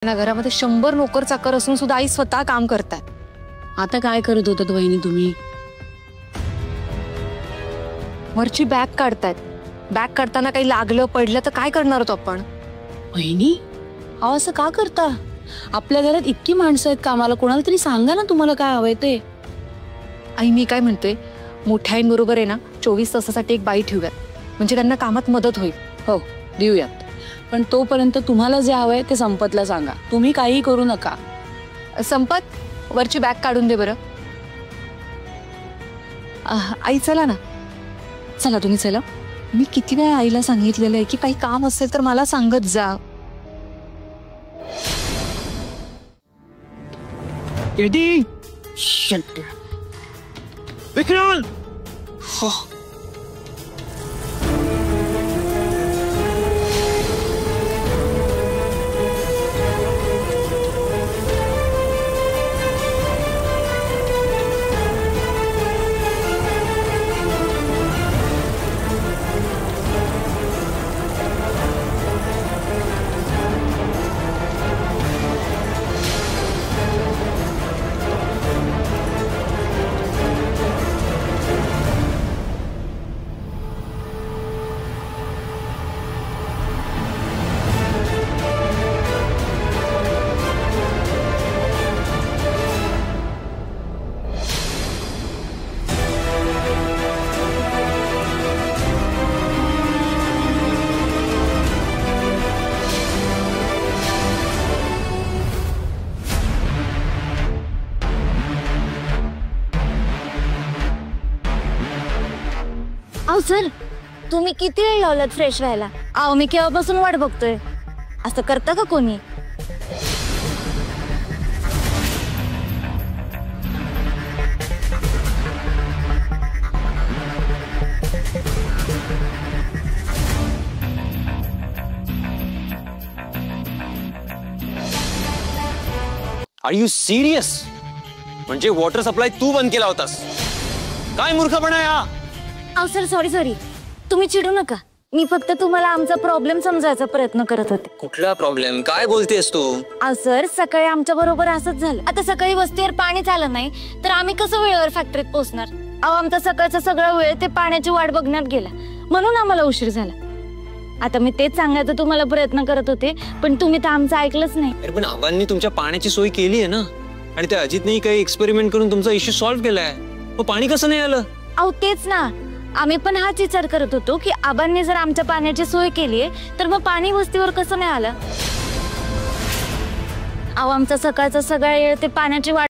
ना घरामध्ये 100 नोकर चाकर असून सुद्धा आई स्वतः काम करताय। आता काय करत होतात वहिनी तुम्ही? वरची बॅग काढतायत। बॅग काढताना काही लागलं पडलं तर काय करणार होतो आपण? वहिनी अहो असं का करता? आपल्या घरात इतकी माणसं आहेत कामाला, कोणाला तरी सांगा ना तुम्हाला काय हवंय ते। आई मी काय म्हणतोय, मोठ्यांबरोबर आहे ना 24 तासासाठी एक बाई ठेवूयात, म्हणजे त्यांना कामात मदत होईल। हो देऊयात, पण तोपर्यंत तुम्हाला जे हवंय ते संपतला सांगा, तुम्ही काही करू नका। संपत वरची बॅग काढून दे बरं। आई चला ना, चला तुम्ही चला। मी किती वेळा आईला सांगितलेलं आहे की काही काम असेल तर मला सांगत जा। एडी विक्रम अहो सर, तुम्ही किती वेळ लावलात फ्रेश व्हायला? अहो मी केव्हापासून वाट बघतोय। असं करता का कोणी? Are you serious? म्हणजे वॉटर सप्लाय तू बंद केला होतास? काय मूर्खपणा आहे हा? अहो सर सॉरी, तुम्ही चिडू नका। मी फक्त तुम्हाला आमचा प्रॉब्लेम समजायचा प्रयत्न करत होते। कुठला प्रॉब्लेम? काय बोलतेस तू? अहो सर, सकाळी आमच्या बरोबर असंच झालं। आता सकाळी वस्तीवर पाणी आलं नाही तर आम्ही कसं वेळेवर फॅक्टरीत पोहोचणार? अहो आमचा सकाळचा सगळा वेळ ते पाण्याची वाट बघण्यात गेला, म्हणून आम्हाला उशीर झाला। आता मी तेच सांगायचा तुम्हाला प्रयत्न करत होते, पण तुम्ही तर आमचं ऐकलंच नाही। अरे पण आबांनी तुमच्या पाण्याची सोय केली आहे ना, आणि त्या अजितने काही एक्सपेरिमेंट करून तुमचा इश्यू सॉल्व्ह केलाय। मग पाणी कसं नाही आलं? अहो तेच ना, आम्ही पण हाच विचार करत होतो की आबांनी जर आमच्या पाण्याची सोय केली तर मग पाणी वस्तीवर कसं नाही आलं? अहो आमचा सकाळचा सगळा वेळ ते पाण्याची वाट